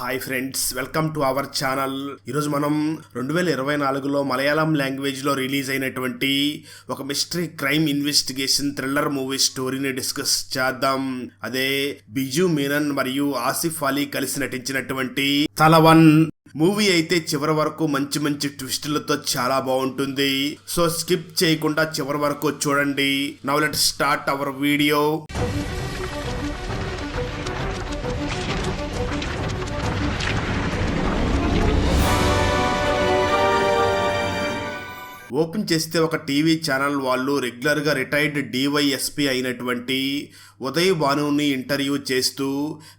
Hi friends, welcome to our channel. ఈరోజు మనం 2024లో మలయాళం లాంగ్వేజ్లో రిలీజ్ అయినటువంటి ఒక mystery crime investigation thriller movie స్టోరీని డిస్కస్ చేద్దాం. అదే బిజు మీనన్ మరియు ఆసిఫ్ అలీ కలిసి నటించినటువంటి తలవన్ మూవీ అయితే చివరి వరకు మంచి మంచి ట్విస్టులతో చాలా బాగుంటుంది. సో స్కిప్ చేయకుండా చివరి వరకు చూడండి. Now let's start our video. Open చేస్తే ఒక టీవీ ఛానల్ వాళ్ళు రెగ్యులర్గా రిటైర్డ్ డివైఎస్పీ అయినటువంటి ఉదయ్ భానుని ఇంటర్వ్యూ చేస్తూ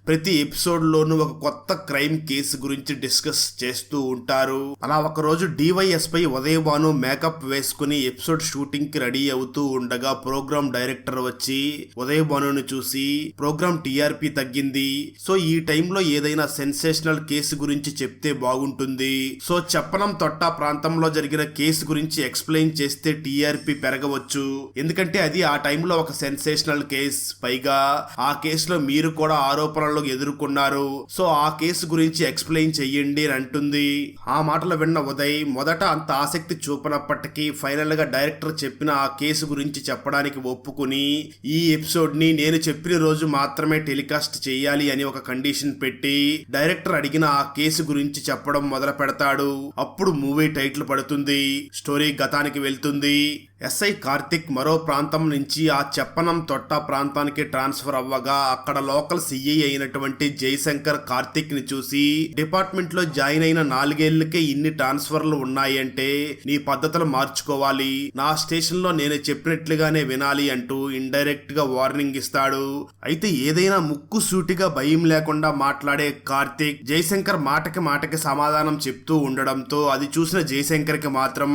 ప్రతి ఎపిసోడ్లోనూ ఒక కొత్త క్రైమ్ కేసు గురించి డిస్కస్ చేస్తూ ఉంటారు. అలా ఒకరోజు డివైఎస్పీ ఉదయ్ భాను మేకప్ వేసుకుని ఎపిసోడ్ షూటింగ్ కి రెడీ అవుతూ ఉండగా ప్రోగ్రామ్ డైరెక్టర్ వచ్చి ఉదయ్ భానుని చూసి ప్రోగ్రామ్ టీఆర్పీ తగ్గింది, సో ఈ టైంలో ఏదైనా సెన్సేషనల్ కేసు గురించి చెప్తే బాగుంటుంది, సో చెప్పనం తొట్టా ప్రాంతంలో జరిగిన కేసు గురించి ఎక్స్ప్లెయిన్ చేస్తే టీఆర్పీ పెరగవచ్చు, ఎందుకంటే అది ఆ టైంలో ఒక సెన్సేషనల్ కేస్, పైగా ఆ కేసులో మీరు కూడా ఆరోపణలు ఎదుర్కొన్నారు, సో ఆ కేసు గురించి ఎక్స్ప్లెయిన్ చెయ్యండి అని అంటుంది. ఆ మాటలు విన్న ఉదయ్ మొదట అంత ఆసక్తి చూపనప్పటికీ ఫైనల్ గా డైరెక్టర్ చెప్పిన ఆ కేసు గురించి చెప్పడానికి ఒప్పుకుని ఈ ఎపిసోడ్ ని నేను చెప్పిన రోజు మాత్రమే టెలికాస్ట్ చేయాలి అని ఒక కండిషన్ పెట్టి డైరెక్టర్ అడిగిన ఆ కేసు గురించి చెప్పడం మొదలు పెడతాడు. అప్పుడు మూవీ టైటిల్ పడుతుంది, స్టోరీ గతానికి వెళ్తుంది. ఎస్ఐ కార్తిక్ మరో ప్రాంతం నుంచి ఆ చెప్పనం తొట్ట ప్రాంతానికి ట్రాన్స్ఫర్ అవ్వగా అక్కడ లోకల్ సిఐ అయినటువంటి జయశంకర్ కార్తిక్ ని చూసి డిపార్ట్మెంట్ లో జాయిన్ అయిన 4 ఏళ్లకే ఇన్ని ట్రాన్స్ఫర్లు ఉన్నాయంటే నీ పద్ధతులు మార్చుకోవాలి, నా స్టేషన్ లో నేను చెప్పినట్లుగానే వినాలి అంటూ ఇండైరెక్ట్ గా వార్నింగ్ ఇస్తాడు. అయితే ఏదైనా ముక్కు సూటిగా భయం లేకుండా మాట్లాడే కార్తిక్ జయశంకర్ మాటకి సమాధానం చెప్తూ ఉండడంతో అది చూసిన జయశంకర్ కి మాత్రం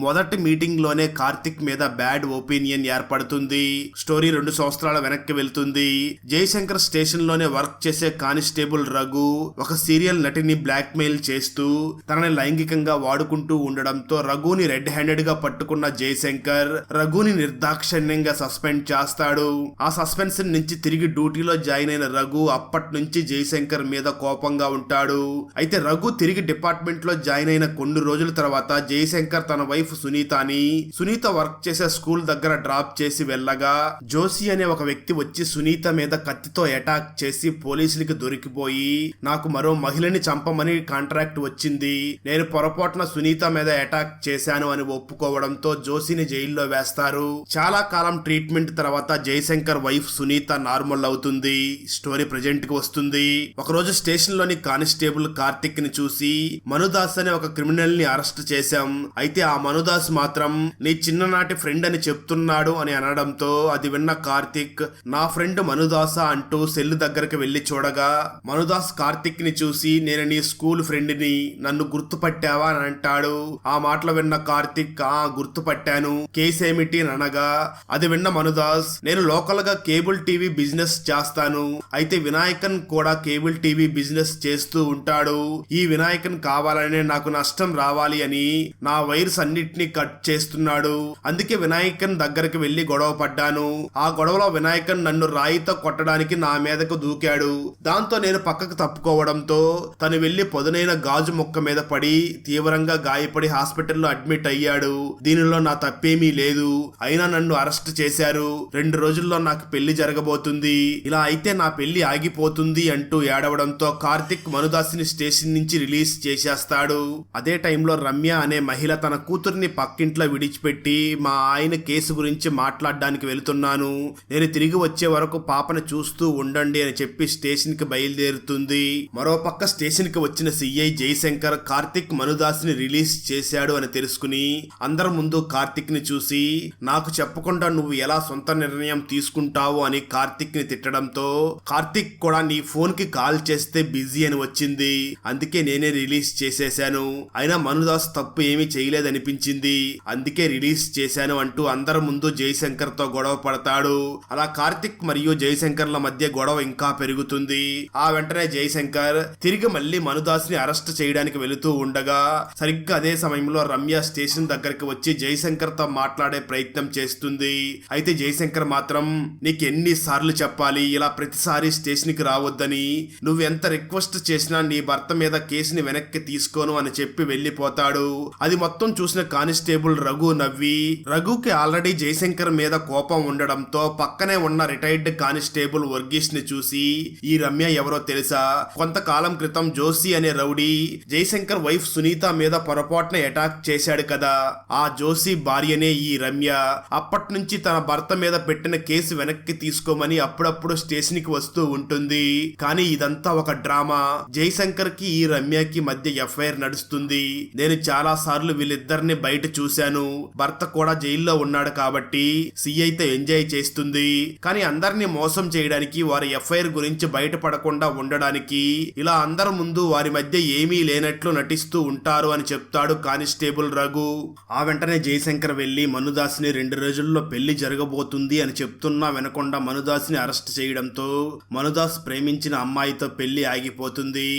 మొదటి మీటింగ్ లోనే కార్తిక్ మీద బ్యాడ్ ఒపీనియన్ ఏర్పడుతుంది. స్టోరీ 2 సంవత్సరాల వెనక్కి వెళ్తుంది. జయశంకర్ స్టేషన్ లోనే వర్క్ చేసే కానిస్టేబుల్ రఘు ఒక సీరియల్ నటిని బ్లాక్ మెయిల్ చేస్తూ తనని లైంగికంగా వాడుకుంటూ ఉండడంతో రఘుని రెడ్ హ్యాండెడ్ గా పట్టుకున్న జయశంకర్ రఘుని నిర్దాక్షిణ్యంగా సస్పెండ్ చేస్తాడు. ఆ సస్పెన్షన్ నుంచి తిరిగి డ్యూటీలో జాయిన్ అయిన రఘు అప్పటి నుంచి జయశంకర్ మీద కోపంగా ఉంటాడు. అయితే రఘు తిరిగి డిపార్ట్మెంట్ లో జాయిన్ అయిన కొన్ని రోజుల తర్వాత జయశంకర్ తన వైఫ్ సునీత వర్క్ చేసే స్కూల్ దగ్గర డ్రాప్ చేసి వెళ్ళగా జోషి అనే ఒక వ్యక్తి వచ్చి సునీత మీద కత్తితో అటాక్ చేసి పోలీసులకి దొరికిపోయి నాకు మరో మహిళని చంపమని కాంట్రాక్ట్ వచ్చింది, నేను పొరపాటున సునీత మీద అటాక్ చేశాను అని ఒప్పుకోవడంతో జోషిని జైల్లో వేస్తారు. చాలా కాలం ట్రీట్మెంట్ తర్వాత జయశంకర్ వైఫ్ సునీత నార్మల్ అవుతుంది. స్టోరీ ప్రెజెంట్ కి వస్తుంది. ఒకరోజు స్టేషన్ లోని కానిస్టేబుల్ కార్తిక్ ని చూసి మనుదాస్ అనే ఒక క్రిమినల్ ని అరెస్ట్ చేశాం, అయితే ఆ మనుదాస్ మాత్రం నీ చిన్ననాటి ఫ్రెండ్ అని చెప్తున్నాడు అని అనడంతో అది విన్న కార్తిక్ నా ఫ్రెండ్ మనుదాసా అంటూ సెల్ దగ్గరికి వెళ్లి చూడగా మనుదాస్ కార్తిక్ ని చూసి నేను నీ స్కూల్ ఫ్రెండ్ ని, నన్ను గుర్తుపట్టావా అని అంటాడు. ఆ మాటలు విన్న కార్తిక్ గుర్తుపట్టాను, కేసు ఏమిటి అని అనగా అది విన్న మనుదాస్ నేను లోకల్ గా కేబుల్ టీవీ బిజినెస్ చేస్తాను, అయితే వినాయకన్ కూడా కేబుల్ టీవీ బిజినెస్ చేస్తూ ఉంటాడు, ఈ వినాయకన్ కావాలనే నాకు నష్టం రావాలి అని నా వైర్స్ అన్నిటినీ కట్ చేస్తున్నాడు, అందుకే వినాయకన్ దగ్గరికి వెళ్లి గొడవ పడ్డాను, ఆ గొడవలో వినాయకన్ నన్ను రాయితో కొట్టడానికి నా మీదకు దూకాడు, దాంతో నేను పక్కకు తప్పుకోవడంతో తను వెళ్లి పొదునైన గాజు ముక్క మీద పడి తీవ్రంగా గాయపడి హాస్పిటల్లో అడ్మిట్ అయ్యాడు, దీనిలో నా తప్పేమీ లేదు, అయినా నన్ను అరెస్ట్ చేశారు, 2 రోజుల్లో నాకు పెళ్లి జరగబోతుంది, ఇలా అయితే నా పెళ్లి ఆగిపోతుంది అంటూ ఏడవడంతో కార్తిక్ మనుదాసిని స్టేషన్ నుంచి రిలీజ్ చేసేస్తాడు. అదే టైంలో రమ్య అనే మహిళ తన కూతుర్ని పక్కింట్లో విడిచిపెట్టి మా ఆయన కేసు గురించి మాట్లాడడానికి వెళుతున్నాను, నేను తిరిగి వచ్చే వరకు పాపను చూస్తూ ఉండండి అని చెప్పి స్టేషన్ కి బయలుదేరుతుంది. మరోపక్క స్టేషన్ కి వచ్చిన సిఐ జయశంకర్ కార్తిక్ మనుదాస్ని రిలీజ్ చేశాడు అని తెలుసుకుని అందరి ముందు కార్తిక్ ని చూసి నాకు చెప్పకుండా నువ్వు ఎలా సొంత నిర్ణయం తీసుకుంటావు అని కార్తిక్ ని తిట్టడంతో కార్తిక్ కూడా నీ ఫోన్ కి కాల్ చేస్తే బిజీ అని వచ్చింది, అందుకే నేనే రిలీజ్ చేసేశాను, అయినా మనుదాస్ తప్పు ఏమీ చేయలేదనిపించింది, అందుకే రిలీజ్ చేశాను అంటూ అందరి ముందు జయశంకర్ తో గొడవ పడతాడు. అలా కార్తిక్ మరియు జయశంకర్ల మధ్య గొడవ ఇంకా పెరుగుతుంది. ఆ వెంటనే జయశంకర్ తిరిగి మళ్ళీ మనుదాస్ ని అరెస్ట్ చేయడానికి వెళుతూ ఉండగా సరిగ్గా అదే సమయంలో రమ్య స్టేషన్ దగ్గరికి వచ్చి జయశంకర్ తో మాట్లాడే ప్రయత్నం చేస్తుంది. అయితే జయశంకర్ మాత్రం నీకు ఎన్ని సార్లు చెప్పాలి ఇలా ప్రతిసారి స్టేషన్ కి రావద్దని, నువ్వు ఎంత రిక్వెస్ట్ చేసినా నీ భర్త మీద కేసుని వెనక్కి తీసుకోను అని చెప్పి వెళ్లిపోతాడు. అది మొత్తం చూసిన కానిస్టేబుల్ రఘు నవ్వి, రఘుకి ఆల్రెడీ జయశంకర్ మీద కోపం ఉండడంతో పక్కనే ఉన్న రిటైర్డ్ కానిస్టేబుల్ వర్గీస్ ని చూసి ఈ రమ్య ఎవరో తెలుసా, కొంతకాలం క్రితం జోషి అనే రౌడీ జయశంకర్ వైఫ్ సునీత మీద పొరపాటున అటాక్ చేశాడు కదా, ఆ జోషి భార్యనే ఈ రమ్య. అప్పటి నుంచి తన భర్త మీద పెట్టిన కేసు వెనక్కి తీసుకోమని అప్పుడప్పుడు స్టేషన్ కి వస్తూ ఉంటుంది. కానీ ఇదంతా ఒక డ్రామా. జయశంకర్ కి ఈ రమ్యకి మధ్య ఎఫ్ఐఆర్ నడుస్తుంది. నేను చాలా సార్లు వీళ్ళిద్దరిని బయట చూశాను. భర్త కూడా జైల్లో ఉన్నాడు కాబట్టి సిఐతో ఎంజాయ్ చేస్తుంది. కానీ అందరినీ మోసం చేయడానికి, వారి ఎఫ్ఐఆర్ గురించి బయటపడకుండా ఉండడానికి ఇలా అందరి ముందు వారి మధ్య ఏమీ లేనట్లు నటిస్తూ ఉంటారు అని చెప్తాడు కానిస్టేబుల్ రఘు. ఆ వెంటనే జయశంకర్ వెళ్లి మనుదాస్ ని 2 రోజుల్లో పెళ్లి జరగబోతుంది అని చెప్తున్నా వినకుండా మనుదాస్ ని అరెస్ట్ చేయడంతో మనుదాస్ ప్రేమించిన అమ్మాయితో పెళ్లి ఆగిపోతుంది.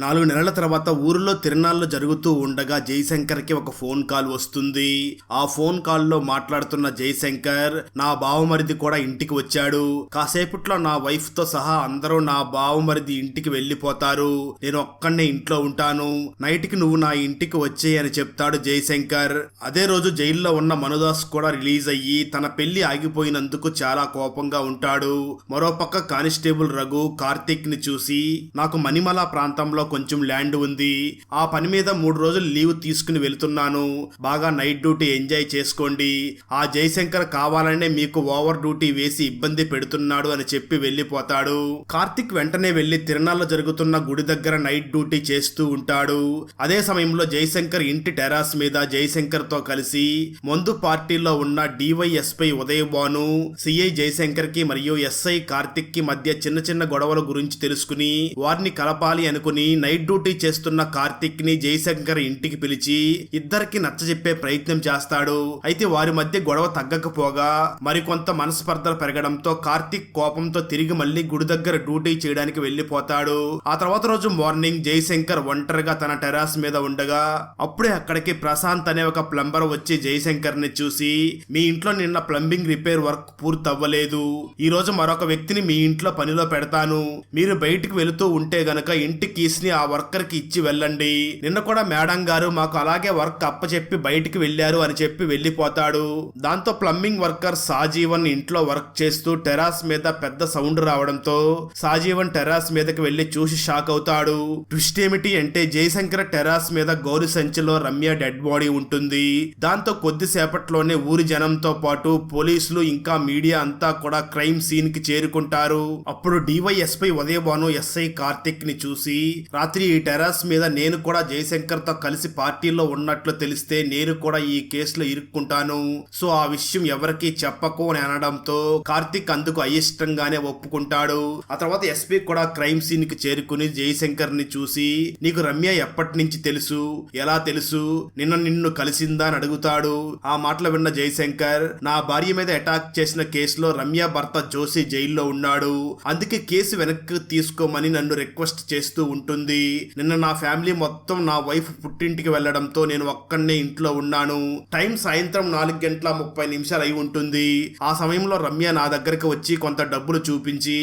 4 నెలల తర్వాత ఊరిలో తిరునాళ్లు జరుగుతూ ఉండగా జయశంకర్ కి ఒక ఫోన్ కాల్ వస్తుంది. ఆ ఫోన్ కాల్లో మాట్లాడుతున్న జయశంకర్, నా బావమరిది కూడా ఇంటికి వచ్చాడు. కాసేపట్లో నా వైఫ్ తో సహా అందరూ నా బావమరిది ఇంటికి వెళ్లిపోతారు. నేను ఒక్కడే ఇంట్లో ఉంటాను. నైట్ కి నువ్వు నా ఇంటికి వచ్చేయి అని చెప్తాడు జయశంకర్. అదే రోజు జైల్లో ఉన్న మనుదాస్ కూడా రిలీజ్ అయ్యి తన పెళ్లి ఆగిపోయినందుకు చాలా కోపంగా ఉంటాడు. మరోపక్క కానిస్టేబుల్ రఘు కార్తిక్ ని చూసి, నాకు మణిమల ప్రాంతంలో కొంచెం ల్యాండ్ ఉంది, ఆ పని మీద 3 రోజులు లీవ్ తీసుకుని వెళ్తున్నాను. బాగా నైట్ డ్యూటీ ఎంజాయ్ చేసుకోండి. ఆ జయశంకర్ కావాలనే మీకు ఓవర్ డ్యూటీ వేసి ఇబ్బంది పెడుతున్నాడు అని చెప్పి వెళ్లిపోతాడు. కార్తిక్ వెంటనే వెళ్లి తిరునాళ్ల జరుగుతున్న గుడి దగ్గర నైట్ డ్యూటీ చేస్తూ ఉంటాడు. అదే సమయంలో జయశంకర్ ఇంటి టెరాస్ మీద జయశంకర్ తో కలిసి మందు పార్టీలో ఉన్న డివైఎస్పై ఉదయ్ భాను, సిఐ జయశంకర్ కి మరియు ఎస్ఐ కార్తిక్ కి మధ్య చిన్న చిన్న గొడవల గురించి తెలుసుకుని వారిని కలపాలి అనుకుని నైట్ డ్యూటీ చేస్తున్న కార్తిక్ ని జయశంకర్ ఇంటికి పిలిచి ఇద్దరికి నచ్చజెప్పే ప్రయత్నం చేస్తాడు. అయితే వారి మధ్య గొడవ తగ్గకపోగా మరికొంత మనస్పర్ధలు పెరగడంతో కార్తిక్ కోపంతో తిరిగి మళ్ళీ గుడి దగ్గర డ్యూటీ చేయడానికి వెళ్లిపోతాడు. ఆ తర్వాత రోజు మార్నింగ్ జయశంకర్ ఒంటరిగా తన టెరాస్ మీద ఉండగా అప్పుడే అక్కడికి ప్రశాంత్ అనే ఒక ప్లంబర్ వచ్చి జయశంకర్ ని చూసి, మీ ఇంట్లో నిన్న ప్లంబింగ్ రిపేర్ వర్క్ పూర్తవ్వలేదు, ఈ రోజు మరొక వ్యక్తిని మీ ఇంట్లో పనిలో పెడతాను, మీరు బయటికి వెళుతూ ఉంటే గనక ఇంటి కీస్ ని ఆ వర్కర్ కి ఇచ్చి వెళ్ళండి, నిన్న కూడా మేడం గారు మాకు అలాగే వర్క్ అప్పచెప్పి బయటికి వెళ్లారు అని చెప్పి వెళ్లిపోతాడు. దాంతో ప్లంబింగ్ వర్కర్ సాజీవన్ ఇంట్లో వర్క్ చేస్తూ టెరాస్ మీద పెద్ద సౌండ్ రావడంతో సాజీవన్ టెరాస్ మీదకి వెళ్లి చూసి షాక్ అవుతాడు. ట్విస్ట్ ఏమిటి అంటే జయశంకర్ టెరాస్ మీద గౌరి సంచిలో రమ్య డెడ్ బాడీ ఉంటుంది. దాంతో కొద్దిసేపట్లోనే ఊరి జనంతో పాటు పోలీసులు ఇంకా మీడియా అంతా కూడా క్రైమ్ సీన్ కి చేరుకుంటారు. అప్పుడు డివైఎస్పై ఉదయ్ భాను ఎస్ఐ కార్తిక్ ని చూసి, రాత్రి ఈ టెరాస్ మీద నేను కూడా జయశంకర్ తో కలిసి పార్టీలో ఉన్నట్లు తెలిస్తే నేను కూడా ఈ కేసులో ఇరుక్కుంటాను, సో ఆ విషయం ఎవరికి చెప్పకు అని అనడంతో కార్తిక్ అందుకు అయిష్టంగానే ఒప్పుకుంటాడు. ఆ తర్వాత ఎస్పీ కూడా క్రైమ్ సీన్ కి చేరుకుని జయశంకర్ ని చూసి, నీకు రమ్య ఎప్పటి నుంచి తెలుసు, ఎలా తెలుసు, నిన్ను కలిసిందా అని అడుగుతాడు. ఆ మాటలు విన్న జయశంకర్, నా భార్య మీద అటాక్ చేసిన కేసులో రమ్య భర్త జోషి జైల్లో ఉన్నాడు, అందుకే కేసు వెనక్కి తీసుకోమని నన్ను రిక్వెస్ట్ చేస్తూ ఉంటుంది. నిన్న నా ఫ్యామిలీ మొత్తం నా వైఫ్ పుట్టింటికి వెళ్లడంతో నేను ఒక్కడే ఇంట్లో ఉన్నాను. టైం సాయంత్రం 4:30 అయి ఉంటుంది. ఆ సమయంలో రమ్య నా దగ్గరికి వచ్చి కొంత డబ్బులు చూపించి,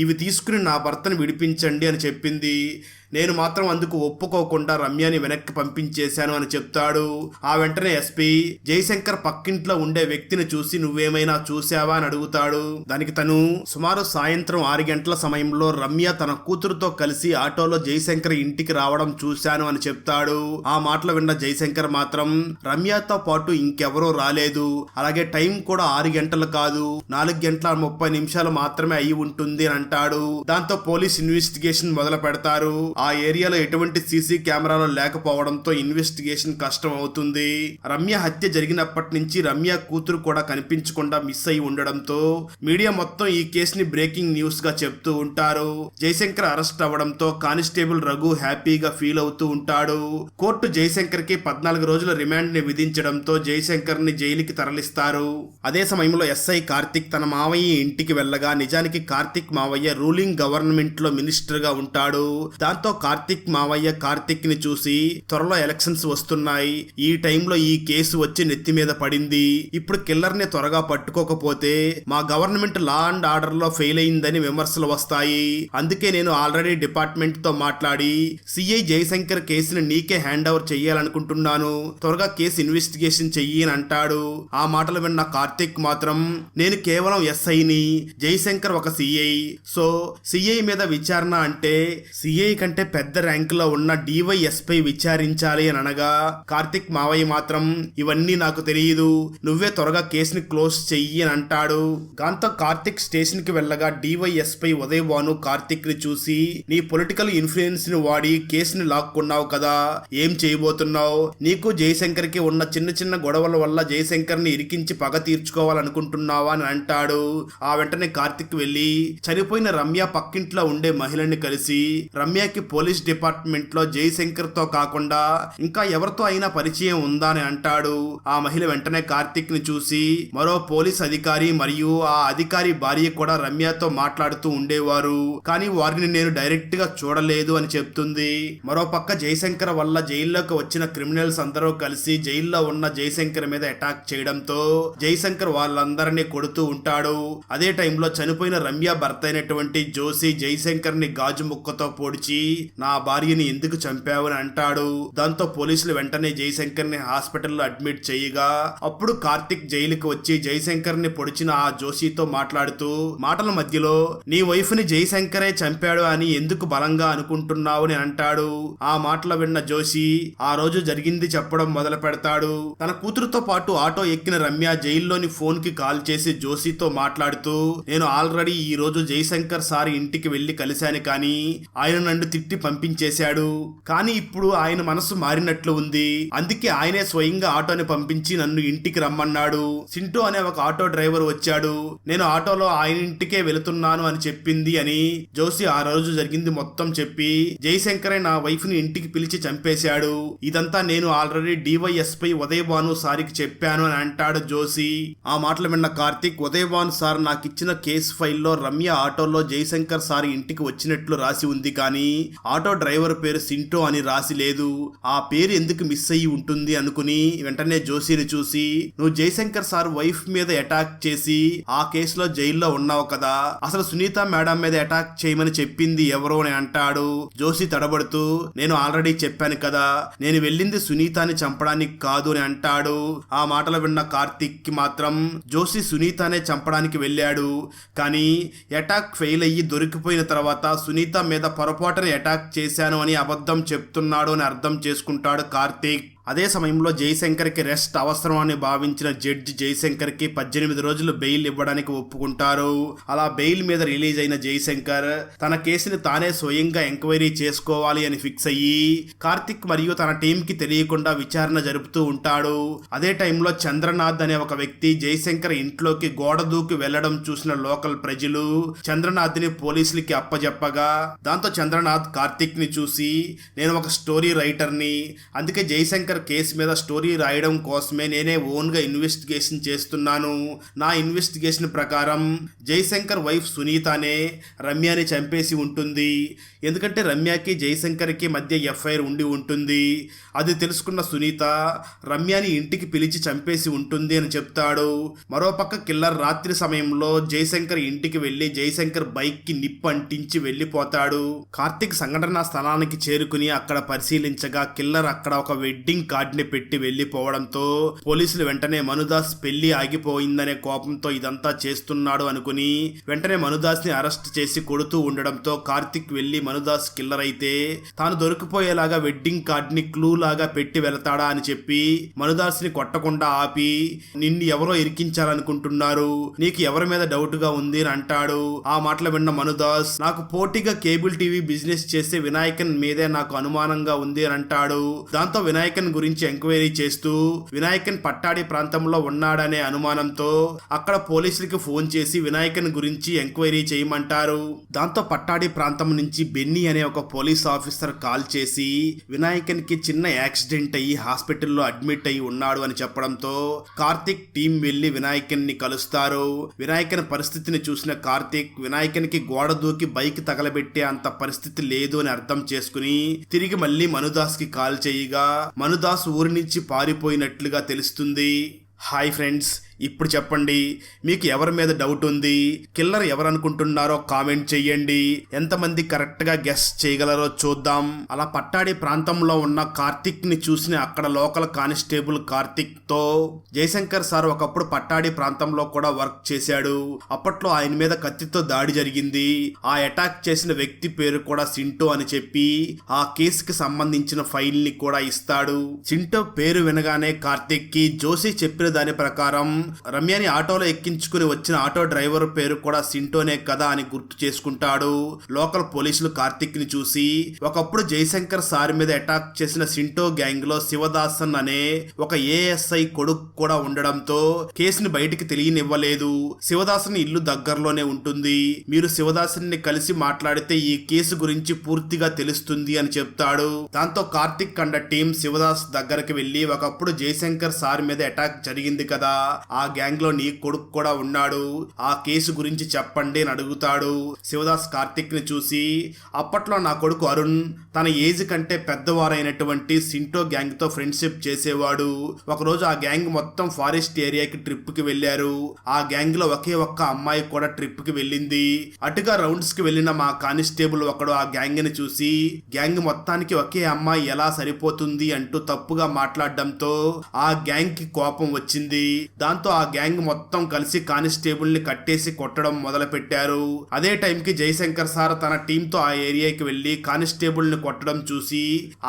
ఇవి తీసుకుని నా భర్తను విడిపించండి అని చెప్పింది. నేను మాత్రం అందుకు ఒప్పుకోకుండా రమ్యని వెనక్కి పంపించేశాను అని చెప్తాడు. ఆ వెంటనే ఎస్పీ జయశంకర్ పక్కింట్లో ఉండే వ్యక్తిని చూసి, నువ్వేమైనా చూసావా అని అడుగుతాడు. దానికి తను, సుమారు సాయంత్రం 6 గంటల సమయంలో రమ్య తన కూతురుతో కలిసి ఆటోలో జయశంకర్ ఇంటికి రావడం చూశాను అని చెప్తాడు. ఆ మాటలు విన్న జయశంకర్ మాత్రం, రమ్యతో పాటు ఇంకెవరో రాలేదు, అలాగే టైం కూడా 6 గంటలు కాదు, 4:30 మాత్రమే అయి ఉంటుంది అని అంటాడు. దాంతో పోలీస్ ఇన్వెస్టిగేషన్ మొదలు పెడతారు. ఆ ఏరియాలో ఎటువంటి సీసీ కెమెరాలు లేకపోవడంతో ఇన్వెస్టిగేషన్ కష్టం అవుతుంది. రమ్య హత్య జరిగినప్పటి నుంచి రమ్య కూతురు కూడా కనిపించకుండా మిస్ అయి ఉండడంతో మీడియా మొత్తం ఈ కేసుని బ్రేకింగ్ న్యూస్ గా చెప్తూ ఉంటారు. జయశంకర్ అరెస్ట్ అవ్వడంతో కానిస్టేబుల్ రఘు హ్యాపీగా ఫీల్ అవుతూ ఉంటాడు. కోర్టు జయశంకర్ కి 14 రోజుల రిమాండ్ ని విధించడంతో జయశంకర్ ని జైలుకి తరలిస్తారు. అదే సమయంలో ఎస్ఐ కార్తిక్ తన మావయ్య ఇంటికి వెళ్ళగా నిజానికి కార్తిక్ మావయ్య రూలింగ్ గవర్నమెంట్ లో మినిస్టర్ గా ఉంటాడు. దాంతో కార్తిక్ మావయ్య కార్తిక్ ని చూసి త్వరలో ఎలక్షన్స్ వస్తున్నాయి, ఈ టైంలో ఈ కేసు వచ్చి నెత్తి మీద పడింది, ఇప్పుడు కిల్లర్ ని త్వరగా పట్టుకోకపోతే మా గవర్నమెంట్ లా అండ్ ఆర్డర్ లో ఫెయిల్ అయిందని విమర్శలు వస్తాయి. అందుకే నేను ఆల్రెడీ డిపార్ట్మెంట్ తో మాట్లాడి సిఐ జయశంకర్ కేసుని నీకే హ్యాండ్ ఓవర్ చెయ్యాలనుకుంటున్నాను, త్వరగా కేసు ఇన్వెస్టిగేషన్ చెయ్యి అని అంటాడు. ఆ మాటలు విన్న కార్తిక్ మాత్రం నేను కేవలం ఎస్ఐని, జయశంకర్ ఒక సిఐ, సో సిఐ మీద విచారణ అంటే సిఐ కంటే పెద్ద ర్యాంక్ లో ఉన్న డివైఎస్పై విచారించాలి అని అనగా కార్తిక్ మావయ్య మాత్రం ఇవన్నీ నాకు తెలియదు, నువ్వే త్వరగా కేసుని క్లోజ్ చెయ్యి అని అంటాడు. దాంతో కార్తిక్ స్టేషన్ కి వెళ్ళగా డివైఎస్పై ఉదయ్ భాను కార్తిక్ ని చూసి నీ పొలిటికల్ ఇన్ఫ్లుయెన్స్ ని వాడి కేసుని లాక్కున్నావు కదా, ఏం చేయబోతున్నావు, నీకు జయశంకర్ కి ఉన్న చిన్న చిన్న గొడవల వల్ల జయశంకర్ ని ఇరికించి పగ తీర్చుకోవాలనుకుంటున్నావా అని అంటాడు. ఆ వెంటనే కార్తిక్ వెళ్లి చనిపోయిన రమ్య పక్కింట్లో ఉండే మహిళని కలిసి రమ్యకి పోలీస్ డిపార్ట్మెంట్ లో జయశంకర్ తో కాకుండా ఇంకా ఎవరితో అయినా పరిచయం ఉందా అని అంటాడు. ఆ మహిళ వెంటనే కార్తిక్ ని చూసి మరో పోలీస్ అధికారి మరియు ఆ అధికారి భార్య కూడా రమ్యతో మాట్లాడుతూ ఉండేవారు, కానీ వారిని నేను డైరెక్ట్ గా చూడలేదు అని చెప్తుంది. మరో పక్క జయశంకర్ వల్ల జైల్లోకి వచ్చిన క్రిమినల్స్ అందరూ కలిసి జైల్లో ఉన్న జయశంకర్ మీద అటాక్ చేయడంతో జయశంకర్ వాళ్ళందరినీ కొడుతూ ఉంటాడు. అదే టైంలో చనిపోయిన రమ్య భర్త అయినటువంటి జోషి జయశంకర్ ని గాజు ముక్కతో పొడిచి నా భార్యని ఎందుకు చంపావు అని అంటాడు. దాంతో పోలీసులు వెంటనే జయశంకర్ ని హాస్పిటల్లో అడ్మిట్ చేయగా అప్పుడు కార్తిక్ జైలుకి వచ్చి జయశంకర్ ని పొడిచిన ఆ జోషితో మాట్లాడుతూ మాటల మధ్యలో నీ వైఫ్ ని జయశంకరే చంపాడు అని ఎందుకు బలంగా అనుకుంటున్నావు అని అంటాడు. ఆ మాటలు విన్న జోషి ఆ రోజు జరిగింది చెప్పడం మొదలు పెడతాడు. తన కూతురుతో పాటు ఆటో ఎక్కిన రమ్య జైల్లోని ఫోన్ కి కాల్ చేసి జోషితో మాట్లాడుతూ నేను ఆల్రెడీ ఈ రోజు జయశంకర్ సార్ ఇంటికి వెళ్లి కలిశాను, కానీ ఆయన నన్ను తిట్టి పంపించేశాడు, కానీ ఇప్పుడు ఆయన మనసు మారినట్లు ఉంది, అందుకే ఆయనే స్వయంగా ఆటోని పంపించి నన్ను ఇంటికి రమ్మన్నాడు. సింటూ అనే ఒక ఆటో డ్రైవర్ వచ్చాడు, నేను ఆటోలో ఆయన ఇంటికే వెళుతున్నాను అని చెప్పింది అని జోషి ఆ రోజు జరిగింది మొత్తం చెప్పి జయశంకరే నా వైఫ్ ని ఇంటికి పిలిచి చంపేశాడు, ఇదంతా నేను ఆల్రెడీ డివైఎస్పై ఉదయ్ భాను సార్కి చెప్పాను అని అంటాడు జోషి. ఆ మాటలు విన్న కార్తిక్ ఉదయ్ భాను సార్ నాకు ఇచ్చిన కేసు ఫైల్లో రమ్య ఆటోలో జయశంకర్ సార్ ఇంటికి వచ్చినట్లు రాసి ఉంది, కానీ ఆటో డ్రైవర్ పేరు సింటో అని రాసి లేదు, ఆ పేరు ఎందుకు మిస్ అయ్యి ఉంటుంది అనుకుని వెంటనే జోషిని చూసి నువ్వు జయశంకర్ సార్ వైఫ్ మీద అటాక్ చేసి ఆ కేసులో జైల్లో ఉన్నావు కదా, అసలు సునీత మేడం మీద అటాక్ చేయమని చెప్పింది ఎవరో అని అంటాడు. జోషి తడబడుతూ నేను ఆల్రెడీ చెప్పాను కదా, నేను వెళ్ళింది సునీతని చంపడానికి కాదు అని అంటాడు. ఆ మాటలు విన్న కార్తిక్ కి మాత్రం జోషి సునీతనే చంపడానికి వెళ్ళాడు, కానీ అటాక్ ఫెయిల్ అయ్యి దొరికిపోయిన తర్వాత సునీత మీద పొరపాటున అటాక్ చేశాను అని అబద్ధం చెప్తున్నాడు అని అర్థం చేసుకుంటాడు కార్తిక్. అదే సమయంలో జయశంకర్ కి రెస్ట్ అవసరం అని భావించిన జడ్జి జయశంకర్ కి 18 రోజులు బెయిల్ ఇవ్వడానికి ఒప్పుకుంటారు. అలా బెయిల్ మీద రిలీజ్ అయిన జయశంకర్ తన కేసుని తానే స్వయంగా ఎంక్వైరీ చేసుకోవాలి అని ఫిక్స్ అయ్యి కార్తిక్ మరియు తన టీం కి తెలియకుండా విచారణ జరుపుతూ ఉంటాడు. అదే టైంలో చంద్రనాథ్ అనే ఒక వ్యక్తి జయశంకర్ ఇంట్లోకి గోడ దూకి వెళ్లడం చూసిన లోకల్ ప్రజలు చంద్రనాథ్ ని పోలీసులకి అప్పజెప్పగా దాంతో చంద్రనాథ్ కార్తిక్ ని చూసి నేను ఒక స్టోరీ రైటర్ ని, అందుకే జయశంకర్ కేసు మీద స్టోరీ రాయడం కోసమే నేనే ఓన్ గా ఇన్వెస్టిగేషన్ చేస్తున్నాను, నా ఇన్వెస్టిగేషన్ ప్రకారం జయశంకర్ వైఫ్ సునీతనే రమ్యని చంపేసి ఉంటుంది, ఎందుకంటే రమ్యకి జయశంకర్ కి మధ్య ఎఫ్ఐఆర్ ఉండి ఉంటుంది, అది తెలుసుకున్న సునీత రమ్యని ఇంటికి పిలిచి చంపేసి ఉంటుంది అని చెప్తాడు. మరోపక్క కిల్లర్ రాత్రి సమయంలో జయశంకర్ ఇంటికి వెళ్లి జయశంకర్ బైక్ కి నిప్పు అంటించి వెళ్లిపోతాడు. కార్తిక్ సంఘటనా స్థలానికి చేరుకుని అక్కడ పరిశీలించగా కిల్లర్ అక్కడ ఒక వెడ్డింగ్ వెడ్డింగ్ కార్డ్ ని పెట్టి వెళ్లిపోవడంతో పోలీసులు వెంటనే మనుదాస్ పెళ్లి ఆగిపోయిందనే కోపంతో ఇదంతా చేస్తున్నాడు అనుకుని వెంటనే మనుదాస్ ని అరెస్ట్ చేసి కొడుతూ ఉండడంతో కార్తిక్ వెళ్లి మనుదాస్ కిల్లర్ అయితే తాను దొరికిపోయేలాగా వెడ్డింగ్ కార్డ్ ని క్లూ లాగా పెట్టి వెళతాడా అని చెప్పి మనుదాస్ ని కొట్టకుండా ఆపి నిన్ను ఎవరో ఇరికించాలనుకుంటున్నారు, నీకు ఎవరి మీద డౌట్ గా ఉంది అని అంటాడు. ఆ మాటలు విన్న మనుదాస్ నాకు పోటీగా కేబుల్ టీవీ బిజినెస్ చేసే వినాయకన్ మీదే నాకు అనుమానంగా ఉంది అని అంటాడు. దాంతో వినాయకన్ గురించి ఎంక్వైరీ చేస్తూ వినాయకన్ పట్టాడి ప్రాంతంలో ఉన్నాడనే అనుమానంతో అక్కడ పోలీసులకి ఫోన్ చేసి వినాయకన్ గురించి ఎంక్వైరీ చేయమంటారు. దాంతో పట్టాడి ప్రాంతం నుంచి బెన్నీ అనే ఒక పోలీస్ ఆఫీసర్ కాల్ చేసి వినాయకన్ కి చిన్న యాక్సిడెంట్ అయ్యి హాస్పిటల్లో అడ్మిట్ అయ్యి ఉన్నాడు అని చెప్పడంతో కార్తిక్ టీం వెళ్లి వినాయకన్ ని కలుస్తారు. వినాయకన్ పరిస్థితిని చూసిన కార్తిక్ వినాయకన్ కి గోడ దూకి బైక్ తగలబెట్టే అంత పరిస్థితి లేదు అని అర్థం చేసుకుని తిరిగి మళ్ళీ మనుదాస్ కి కాల్ చేయగా మనుదాస్ ఊరి నుంచి పారిపోయినట్లుగా తెలుస్తుంది. హాయ్ ఫ్రెండ్స్, ఇప్పుడు చెప్పండి మీకు ఎవరి మీద డౌట్ ఉంది, కిల్లర్ ఎవరు అనుకుంటున్నారో కామెంట్ చెయ్యండి. ఎంతమంది కరెక్ట్ గా గెస్ చేయగలరో చూద్దాం. అలా పట్టాడి ప్రాంతంలో ఉన్న కార్తిక్ ని చూసిన అక్కడ లోకల్ కానిస్టేబుల్ కార్తిక్ తో జయశంకర్ సార్ ఒకప్పుడు పట్టాడి ప్రాంతంలో కూడా వర్క్ చేశాడు, అప్పట్లో ఆయన మీద కత్తితో దాడి జరిగింది, ఆ అటాక్ చేసిన వ్యక్తి పేరు కూడా సింటో అని చెప్పి ఆ కేసుకి సంబంధించిన ఫైల్ ని కూడా ఇస్తాడు. సింటో పేరు వినగానే కార్తిక్ కి జోషి చెప్పిన దాని ప్రకారం రమ్యని ఆటోలో ఎక్కించుకుని వచ్చిన ఆటో డ్రైవర్ పేరు కూడా సింటోనే కదా అని గుర్తు చేసుకుంటాడు. లోకల్ పోలీసులు కార్తిక్ ని చూసి ఒకప్పుడు జయశంకర్ సార్ మీద అటాక్ చేసిన సింటో గ్యాంగ్ లో శివదాసన్ అనే ఒక ఏఎస్ఐ కొడుకు కూడా ఉండడంతో కేసుని బయటికి తెలియనివ్వలేదు. శివదాసన్ ఇల్లు దగ్గరలోనే ఉంటుంది, మీరు శివదాసన్ ని కలిసి మాట్లాడితే ఈ కేసు గురించి పూర్తిగా తెలుస్తుంది అని చెప్తాడు. దాంతో కార్తిక్ అండ్ టీం శివదాస్ దగ్గరికి వెళ్లి ఒకప్పుడు జయశంకర్ సార్ మీద అటాక్ జరిగింది కదా, ఆ గ్యాంగ్ లో నీ కొడుకు కూడా ఉన్నాడు, ఆ కేసు గురించి చెప్పండి అని అడుగుతాడు. శివదాస్ కార్తిక్ ని చూసి అప్పట్లో నా కొడుకు అరుణ్ తన ఏజ్ కంటే పెద్దవారైనటువంటి సింటో గ్యాంగ్ తో ఫ్రెండ్షిప్ చేసేవాడు. ఒకరోజు ఆ గ్యాంగ్ మొత్తం ఫారెస్ట్ ఏరియాకి ట్రిప్ కి వెళ్లారు. ఆ గ్యాంగ్ లో ఒకే ఒక్క అమ్మాయి కూడా ట్రిప్ కి వెళ్ళింది. అటుగా రౌండ్స్ కి వెళ్లిన మా కానిస్టేబుల్ ఒకడు ఆ గ్యాంగ్ ని చూసి గ్యాంగ్ మొత్తానికి ఒకే అమ్మాయి ఎలా సరిపోతుంది అంటూ తప్పుగా మాట్లాడడంతో ఆ గ్యాంగ్ కి కోపం వచ్చింది. దాంతో ఆ గ్యాంగ్ మొత్తం కలిసి కానిస్టేబుల్ ని కట్టేసి కొట్టడం మొదలు పెట్టారు. అదే టైంకి జయశంకర్ సార్ తన టీమ్ తో ఆ ఏరియాకి వెళ్లి కానిస్టేబుల్ ని కొట్టడం చూసి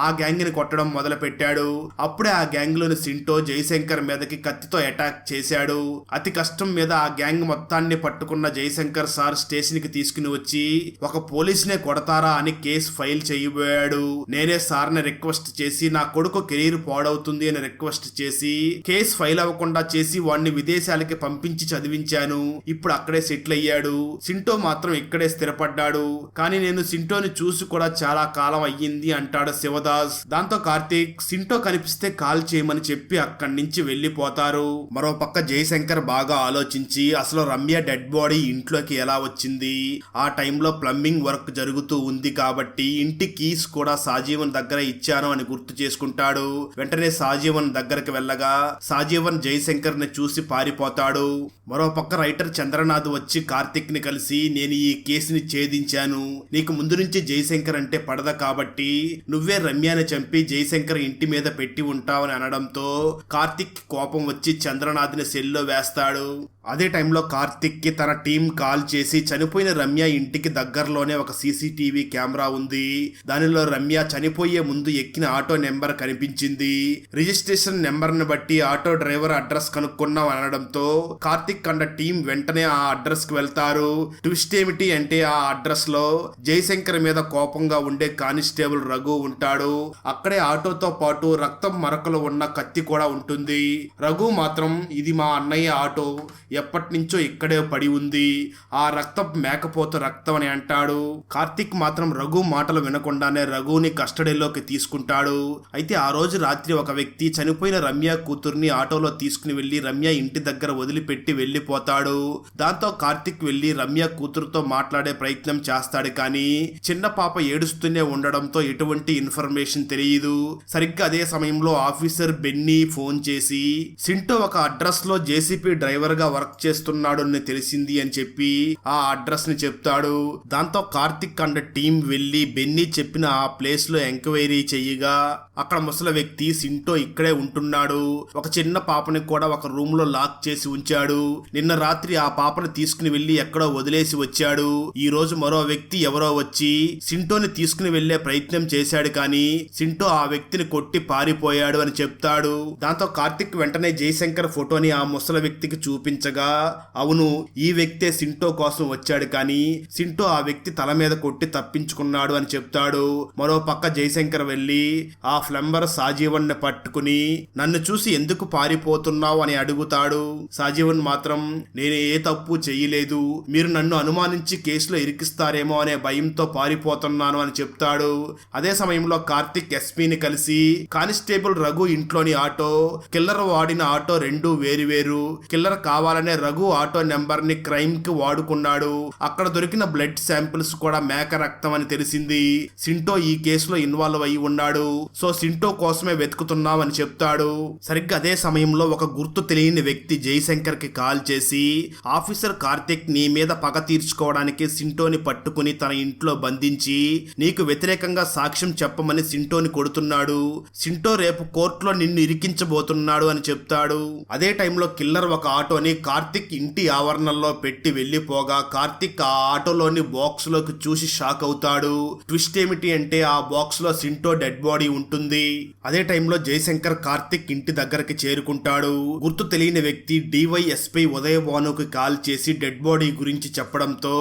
ఆ గ్యాంగ్ ని కొట్టడం మొదలు పెట్టాడు. అప్పుడే ఆ గ్యాంగ్ లోని సింటో జయశంకర్ మీదకి కత్తితో అటాక్ చేశాడు. అతి కష్టం మీద ఆ గ్యాంగ్ మొత్తాన్ని పట్టుకున్న జయశంకర్ సార్ స్టేషన్ కి తీసుకుని వచ్చి ఒక పోలీస్ నే కొడతారా అని కేసు ఫైల్ చేయబోయాడు. నేనే సార్ ని రిక్వెస్ట్ చేసి నా కొడుకు కెరీర్ పాడవుతుంది అని రిక్వెస్ట్ చేసి కేసు ఫైల్ అవ్వకుండా చేసి వాడిని విదేశాలకి పంపించి చదివించాను. ఇప్పుడు అక్కడే సెటిల్ అయ్యాడు. సింటో మాత్రం ఇక్కడే స్థిరపడ్డాడు. కానీ నేను సింటోని చూసి కూడా చాలా కాలం అయ్యింది అంటాడు శివదాస్. దాంతో కార్తీక్ సింటో కనిపిస్తే కాల్ చేయమని చెప్పి అక్కడి నుంచి వెళ్లిపోతారు. మరోపక్క జయశంకర్ బాగా ఆలోచించి అసలు రమ్య డెడ్ బాడీ ఇంట్లోకి ఎలా వచ్చింది, ఆ టైంలో ప్లంబింగ్ వర్క్ జరుగుతూ ఉంది కాబట్టి ఇంటి కీస్ కూడా సాజీవన్ దగ్గర ఇచ్చాను అని గుర్తు చేసుకుంటాడు. వెంటనే సాజీవన్ దగ్గరికి వెళ్ళగా సాజీవన్ జయశంకర్ ని చూసి పారిపోతాడు. మరోపక్క రైటర్ చంద్రనాథ్ వచ్చి కార్తిక్ ని కలిసి నేను ఈ కేసుని ఛేదించాను, నీకు ముందు నుంచి జయశంకర్ అంటే పడద కాబట్టి నువ్వే రమ్యాని చంపి జయశంకర్ ఇంటి మీద పెట్టి ఉంటావని అనడంతో కార్తిక్ కోపం వచ్చి చంద్రనాథ్ ని సెల్లో వేస్తాడు. అదే టైంలో కార్తిక్ కి తన టీం కాల్ చేసి చనిపోయిన రమ్య ఇంటికి దగ్గరలోనే ఒక సీసీటీవీ కెమెరా ఉంది, దానిలో రమ్య చనిపోయే ముందు ఎక్కిన ఆటో నెంబర్ కనిపించింది, రిజిస్ట్రేషన్ నెంబర్ ని బట్టి ఆటో డ్రైవర్ అడ్రస్ కనుక్కున్నాం అనడంతో కార్తిక్ అండ్ టీం వెంటనే ఆ అడ్రస్ కి వెళ్తారు. ట్విస్ట్ ఏమిటి అంటే ఆ అడ్రస్ లో జయశంకర్ మీద కోపంగా ఉండే కానిస్టేబుల్ రఘు ఉంటాడు. అక్కడే ఆటోతో పాటు రక్తం మరకలు ఉన్న కత్తి కూడా ఉంటుంది. రఘు మాత్రం ఇది మా అన్నయ్య ఆటో, ఎప్పటి నుంచో ఇక్కడే పడి ఉంది, ఆ రక్తం మేకపోత రక్తం అని అంటాడు. కార్తిక్ మాత్రం రఘు మాటలు వినకుండానే రఘుని కస్టడీలోకి తీసుకుంటాడు. అయితే ఆ రోజు రాత్రి ఒక వ్యక్తి చనిపోయిన రమ్య కూతుర్ని ఆటోలో తీసుకుని వెళ్లి రమ్య ఇంటి దగ్గర వదిలిపెట్టి వెళ్లిపోతాడు. దాంతో కార్తిక్ వెళ్లి రమ్య కూతురుతో మాట్లాడే ప్రయత్నం చేస్తాడు, కానీ చిన్న పాప ఏడుస్తూనే ఉండడంతో ఎటువంటి ఇన్ఫర్మేషన్ తెలియదు. సరిగ్గా అదే సమయంలో ఆఫీసర్ బెన్నీ ఫోన్ చేసి సింటో ఒక అడ్రస్ లో జేసీపీ డ్రైవర్ గా వర్క్ వర్క్ చేస్తున్నాడు అని తెలిసింది అని చెప్పి ఆ అడ్రస్ ని చెప్తాడు. దాంతో కార్తిక్ అండ్ టీం వెళ్లి బెన్నీ చెప్పిన ఆ ప్లేస్ లో ఎంక్వైరీ చెయ్యగా అక్కడ ముసలి వ్యక్తి సింటో ఇక్కడే ఉంటున్నాడు. ఒక చిన్న పాపని కూడా ఒక రూమ్ లో లాక్ చేసి ఉంచాడు. నిన్న రాత్రి ఆ పాపని తీసుకుని వెళ్లి ఎక్కడో వదిలేసి వచ్చాడు. ఈ రోజు మరో వ్యక్తి ఎవరో వచ్చి సింటోని తీసుకుని వెళ్లే ప్రయత్నం చేశాడు, కానీ సింటో ఆ వ్యక్తిని కొట్టి పారిపోయాడు అని చెప్తాడు. దాంతో కార్తిక్ వెంటనే జయశంకర్ ఫోటోని ఆ ముసలి వ్యక్తికి చూపించగా అవును, ఈ వ్యక్తే సింటో కోసం వచ్చాడు, కానీ సింటో ఆ వ్యక్తి తల మీద కొట్టి తప్పించుకున్నాడు అని చెప్తాడు. మరో పక్క జయశంకర్ వెళ్లి ఆ ఫ్లంబర్ సాజీవన్ ని పట్టుకుని నన్ను చూసి ఎందుకు పారిపోతున్నావు అని అడుగుతాడు. సాజీవన్ మాత్రం నేను ఏ తప్పు చెయ్యలేదు, మీరు నన్ను అనుమానించి కేసులో ఇరికిస్తారేమో అనే భయంతో పారిపోతున్నాను అని చెప్తాడు. అదే సమయంలో కార్తిక్ ఎస్పీని కలిసి కానిస్టేబుల్ రఘు ఇంట్లోని ఆటో, కిల్లర్ వాడిన ఆటో రెండు వేరువేరు, కిల్లర్ కావాలనే రఘు ఆటో నెంబర్ ని క్రైమ్ కి వాడుకున్నాడు, అక్కడ దొరికిన బ్లడ్ శాంపిల్స్ కూడా మేక రక్తం అని తెలిసింది, సింటో ఈ కేసులో ఇన్వాల్వ్ అయి ఉన్నాడు, సో సింటో కోసమే వెతుకుతున్నాం అని చెప్తాడు. సరిగ్గా అదే సమయంలో ఒక గుర్తు తెలియని వ్యక్తి జయశంకర్ కి కాల్ చేసి ఆఫీసర్ కార్తిక్ నీ మీద పగ తీర్చుకోవడానికి సింటోని పట్టుకుని తన ఇంట్లో బంధించి నీకు వ్యతిరేకంగా సాక్ష్యం చెప్పమని సింటోని కొడుతున్నాడు, సింటో రేపు కోర్టులో నిన్ను ఇరికించబోతున్నాడు అని చెప్తాడు. అదే టైంలో కిల్లర్ ఒక ఆటోని కార్తిక్ ఇంటి ఆవరణలో పెట్టి వెళ్లిపోగా కార్తిక్ ఆ ఆటోలోని బాక్స్ లోకి చూసి షాక్ అవుతాడు. ట్విస్ట్ ఏమిటి అంటే ఆ బాక్స్ లో సింటో డెడ్ బాడీ ఉంటుంది. అదే టైంలో జయశంకర్ కార్తిక్ ఇంటి దగ్గరికి చేరుకుంటాడు. గుర్తు తెలియని వ్యక్తి డివైఎస్పీ ఉదయ్ భానుకి కాల్ చేసి డెడ్ బాడీ గురించి చెప్పడంతో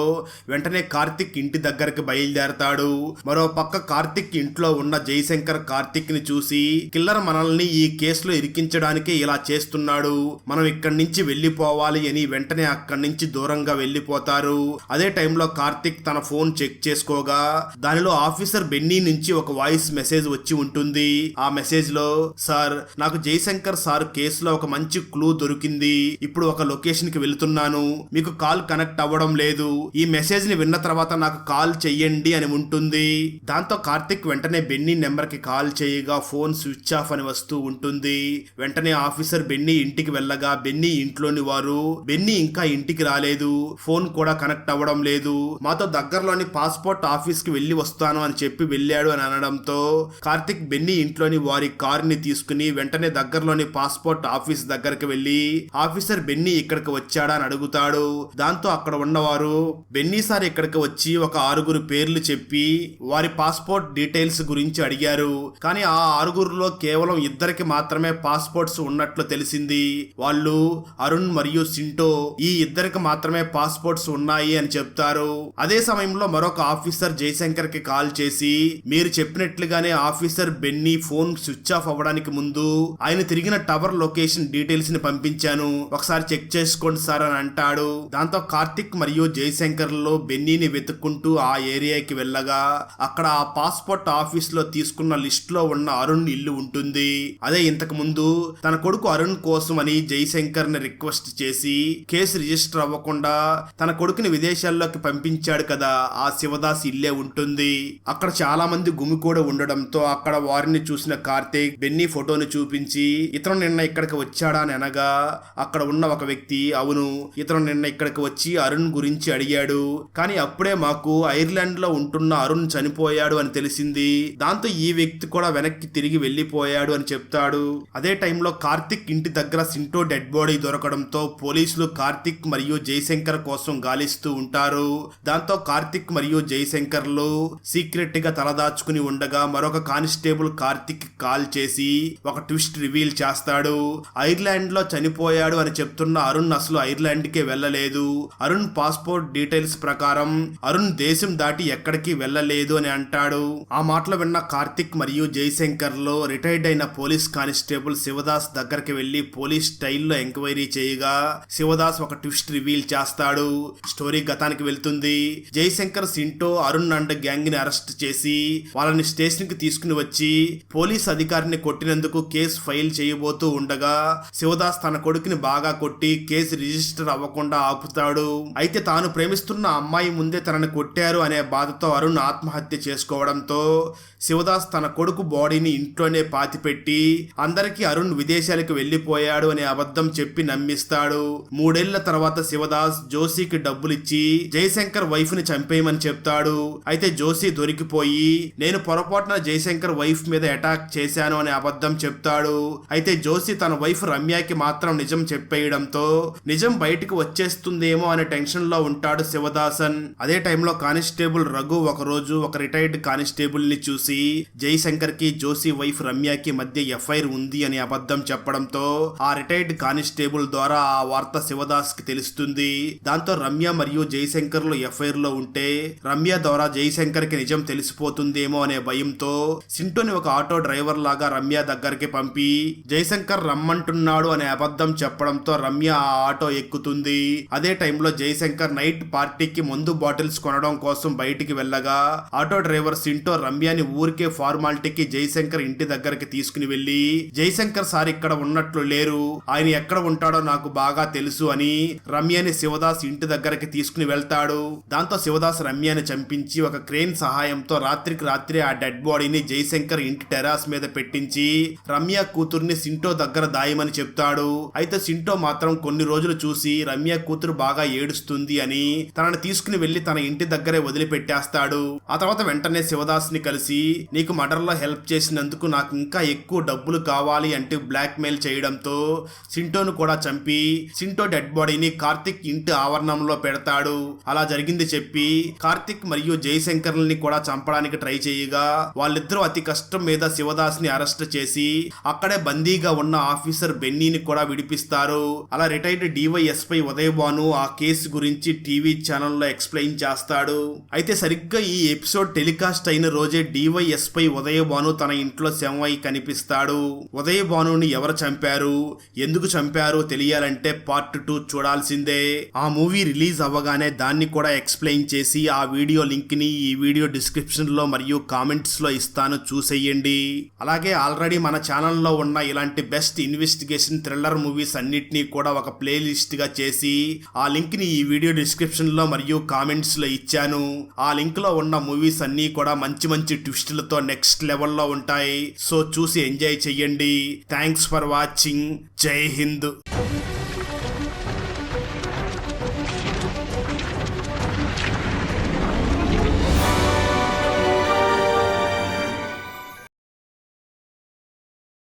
వెంటనే కార్తిక్ ఇంటి దగ్గరికి బయలుదేరతాడు. మరో పక్క కార్తిక్ ఇంట్లో ఉన్న జయశంకర్ కార్తిక్ ని చూసి కిల్లర్ మనల్ని ఈ కేసులో ఇరికించడానికి ఇలా చేస్తున్నాడు, మనం ఇక్కడి నుంచి వెళ్లిపోవాలి అని వెంటనే అక్కడి నుంచి దూరంగా వెళ్లిపోతారు. అదే టైంలో కార్తిక్ తన ఫోన్ చెక్ చేసుకోగా దానిలో ఆఫీసర్ బెన్నీ నుంచి ఒక వాయిస్ మెసేజ్ వచ్చి ఉంటుంది. ఆ మెసేజ్ లో సార్, నాకు జయశంకర్ సార్ కేసులో ఒక మంచి క్లూ దొరికింది, ఇప్పుడు ఒక లొకేషన్ కి వెళ్తున్నాను, మీకు కాల్ కనెక్ట్ అవ్వడం లేదు, ఈ మెసేజ్ ని విన్న తర్వాత నాకు కాల్ చెయ్యండి అని ఉంటుంది. దాంతో కార్తిక్ వెంటనే బెన్నీ నెంబర్ కి కాల్ చేయగా ఫోన్ స్విచ్ ఆఫ్ అని వస్తూ ఉంటుంది. వెంటనే ఆఫీసర్ బెన్నీ ఇంటికి వెళ్ళగా బెన్నీ ఇంట్లోని వారు బెన్నీ ఇంకా ఇంటికి రాలేదు, ఫోన్ కూడా కనెక్ట్ అవ్వడం లేదు, మాతో దగ్గరలోని పాస్పోర్ట్ ఆఫీస్ కి వెళ్లి వస్తాను అని చెప్పి వెళ్ళాడు అని అనడంతో కార్తిక్ బెన్నీ ఇంట్లోని వారి కారుని తీసుకుని వెంటనే దగ్గరలోని పాస్పోర్ట్ ఆఫీస్ దగ్గరికి వెళ్లి ఆఫీసర్ బెన్నీ ఇక్కడికి వచ్చాడా అని అడుగుతాడు. దాంతో అక్కడ ఉన్నవారు బెన్నీ సార్ ఇక్కడికి వచ్చి ఒక 6 పేర్లు చెప్పి వారి పాస్పోర్ట్ డీటెయిల్స్ గురించి అడిగారు, కానీ ఆ 6లో కేవలం 2 మాత్రమే పాస్పోర్ట్స్ ఉన్నట్లు తెలిసింది, వాళ్ళు అరుణ్ మరియు సింటో, ఈ 2 మాత్రమే పాస్పోర్ట్స్ ఉన్నాయి అని చెప్తారు. అదే సమయంలో మరొక ఆఫీసర్ జయశంకర్ కి కాల్ చేసి మీరు చెప్పినట్లుగానే officer Benny phone switch off అవ్వడానికి ముందు ఆయన తిరిగిన టవర్ లొకేషన్ డీటెయిల్స్ ని పంపించాను, ఒకసారి చెక్ చేసుకోండి సార్ అని అంటాడు. దాంతో కార్తిక్ మరియు జయశంకర్ లో బెన్నీని వెతుక్కుంటూ ఆ ఏరియాకి వెళ్ళగా అక్కడ ఆ పాస్పోర్ట్ ఆఫీస్ లో తీసుకున్న లిస్ట్ లో ఉన్న అరుణ్ ఇల్లు ఉంటుంది. అదే ఇంతకు ముందు తన కొడుకు అరుణ్ కోసం అని జయశంకర్ ని రిక్వెస్ట్ చేసి కేసు రిజిస్టర్ అవ్వకుండా తన కొడుకుని విదేశాల్లోకి పంపించాడు కదా, ఆ శివదాస్ ఇల్లే ఉంటుంది. అక్కడ చాలా మంది గుమికూడ ఉండడంతో అక్కడ వారిని చూసిన కార్తిక్ బెన్నీ ఫోటోని చూపించి ఇతను నిన్న ఇక్కడికి వచ్చాడా అని అనగా అక్కడ ఉన్న ఒక వ్యక్తి అవును, ఇతను నిన్న ఇక్కడికి వచ్చి అరుణ్ గురించి అడిగాడు, కానీ అప్పుడే మాకు ఐర్లాండ్ లో ఉంటున్న అరుణ్ చనిపోయాడు అని తెలిసింది, దాంతో ఈ వ్యక్తి కూడా వెనక్కి తిరిగి వెళ్లిపోయాడు అని చెప్తాడు. అదే టైంలో కార్తిక్ ఇంటి దగ్గర సింటో డెడ్ బాడీ దొరకడంతో పోలీసులు కార్తిక్ మరియు జయశంకర్ కోసం గాలిస్తూ ఉంటారు. దాంతో కార్తిక్ మరియు జయశంకర్ లో సీక్రెట్ గా తలదాచుకుని ఉండగా మరొక కానిస్టేబుల్ కార్తిక్ కాల్ చేసి ఒక ట్విస్ట్ రివీల్ చేస్తాడు. ఐర్లాండ్ లో చనిపోయాడు అని చెప్తున్న అరుణ్ అసలు ఐర్లాండ్ కే వెళ్ళలేదు, అరుణ్ పాస్పోర్ట్ డీటెయిల్స్ ప్రకారం అరుణ్ దేశం దాటి ఎక్కడికి వెళ్ళలేదు అని అంటాడు. ఆ మాటలు విన్న కార్తిక్ మరియు జయశంకర్ లో రిటైర్డ్ అయిన పోలీస్ కానిస్టేబుల్ శివదాస్ దగ్గరికి వెళ్లి పోలీస్ స్టైల్లో ఎంక్వైరీ చేయగా శివదాస్ ఒక ట్విస్ట్ రివీల్ చేస్తాడు. స్టోరీ గతానికి వెళ్తుంది. Jayashankar Shinto Arun and gang ని అరెస్ట్ చేసి వాళ్ళని స్టేషన్ కి తీసుకుని వచ్చి పోలీస్ అధికారిని కొట్టినందుకు కేసు ఫైల్ చేయబోతూ ఉండగా శివదాస్ తన కొడుకుని బాగా కొట్టి కేసు రిజిస్టర్ అవ్వకుండా ఆపుతాడు. అయితే తాను ప్రేమిస్తున్న అమ్మాయి ముందే తనని కొట్టారు అనే బాధతో అరుణ్ ఆత్మహత్య చేసుకోవడంతో శివదాస్ తన కొడుకు బాడీని ఇంట్లోనే పాతిపెట్టి అందరికీ అరుణ్ విదేశాలకు వెళ్లిపోయాడు అనే అబద్ధం చెప్పి నమ్మిస్తాడు. 3 ఏళ్ల తర్వాత శివదాస్ జోషికి డబ్బులిచ్చి జయశంకర్ వైఫ్ ని చంపేయమని చెప్తాడు. అయితే జోషి దొరికిపోయి నేను పొరపాటున జయశంకర్ వైఫ్ మీద అటాక్ చేశాను అనే అబద్ధం చెప్తాడు. అయితే జోషి తన వైఫ్ రమ్యకి మాత్రం నిజం చెప్పేయడంతో నిజం బయటికి వచ్చేస్తుందేమో అనే టెన్షన్ లో ఉంటాడు శివదాసన్. అదే టైంలో కానిస్టేబుల్ రఘు ఒకరోజు ఒక రిటైర్డ్ కానిస్టేబుల్ ని చూసి జయశంకర్ కి జోషి వైఫ్ రమ్యకి మధ్య ఎఫ్ఐఆర్ ఉంది అని అబద్ధం చెప్పడంతో ఆ రిటైర్డ్ కానిస్టేబుల్ ద్వారా ఆ వార్త శివదాస్ కి తెలుస్తుంది. దాంతో రమ్య మరియు జయశంకర్ లో ఎఫ్ఐఆర్ లో ఉంటే రమ్య ద్వారా జయశంకర్ కి నిజం తెలిసిపోతుందేమో అనే భయంతో సింటోని ఒక ఆటో డ్రైవర్ లాగా రమ్య దగ్గరికి పంపి జయశంకర్ రమ్మంటున్నాడు అనే అబద్ధం చెప్పడంతో రమ్య ఆ ఆటో ఎక్కుతుంది. అదే టైంలో జయశంకర్ నైట్ పార్టీకి మందు బాటిల్స్ కొనడం కోసం బయటికి వెళ్ళగా ఆటో డ్రైవర్ సింటో రమ్యని ఊరికే ఫార్మాలిటీకి జయశంకర్ ఇంటి దగ్గరికి తీసుకుని వెళ్లి జయశంకర్ సార్ ఇక్కడ ఉన్నట్లు లేరు, ఆయన ఎక్కడ ఉంటాడో నాకు బాగా తెలుసు అని రమ్యని శివదాస్ ఇంటి దగ్గరికి తీసుకుని వెళ్తాడు. దాంతో శివదాస్ రమ్యని చంపించి ఒక క్రేన్ సహాయంతో రాత్రికి రాత్రి ఆ డెడ్ బాడీని జయశంకర్ ఇంటి టెరాస్ మీద పెట్టించి రమ్య కూతుర్ని సింటో దగ్గర దాయమని చెప్తాడు. అయితే సింటో మాత్రం కొన్ని రోజులు చూసి రమ్య కూతురు బాగా ఏడుస్తుంది అని తనని తీసుకుని వెళ్లి తన ఇంటి దగ్గరే వదిలిపెట్టేస్తాడు. ఆ తర్వాత వెంటనే శివదాస్ ని కలిసి నీకు మర్డర్ లో హెల్ప్ చేసినందుకు నాకు ఇంకా ఎక్కువ డబ్బులు కావాలి అంటూ బ్లాక్ మెయిల్ చేయడంతో సింటోను కూడా చంపి సింటో డెడ్ బాడీని కార్తిక్ ఇంటి ఆవరణంలో పెడతాడు. అలా జరిగింది చెప్పి కార్తిక్ మరియు జయశంకర్ ని కూడా చంపడానికి ట్రై చేయగా వాళ్ళిద్దరూ అతి కష్టం మీద శివదాస్ ని అరెస్ట్ చేసి అక్కడే బందీగా ఉన్న ఆఫీసర్ బెన్నీని కూడా విడిపిస్తారు. అలా రిటైర్డ్ డివైఎస్పై ఉదయ్ భాను ఆ కేసు గురించి టీవీ ఛానల్లో ఎక్స్ప్లెయిన్ చేస్తాడు. అయితే సరిగ్గా ఈ ఎపిసోడ్ టెలికాస్ట్ అయిన రోజే డివైఎస్పై ఉదయ్ భాను తన ఇంట్లో శవమై కనిపిస్తాడు. ఉదయ్ భానుని ఎవరు చంపారు, ఎందుకు చంపారు తెలియాలంటే పార్ట్ 2 చూడాల్సిందే. ఆ మూవీ రిలీజ్ అవ్వగానే దాన్ని కూడా ఎక్స్ప్లెయిన్ చేసి ఆ వీడియో లింక్ ని ఈ వీడియో డిస్క్రిప్షన్ లో మరియు కామెంట్స్ లో ఇస్తాను, చూసేయండి. అలాగే ఆల్రెడీ మన ఛానల్లో ఉన్న ఇలాంటి బెస్ట్ ఇన్వెస్టిగేషన్ థ్రిల్లర్ మూవీస్ అన్నిటినీ కూడా ఒక ప్లేలిస్ట్ గా చేసి ఆ లింక్ ని ఈ వీడియో డిస్క్రిప్షన్ లో మరియు కామెంట్స్ లో ఇచ్చాను. ఆ లింక్ లో ఉన్న మూవీస్ అన్ని కూడా మంచి మంచి ట్విస్టులతో నెక్స్ట్ లెవెల్లో ఉంటాయి. సో చూసి ఎంజాయ్ చెయ్యండి. Thanks for watching. జై హింద్.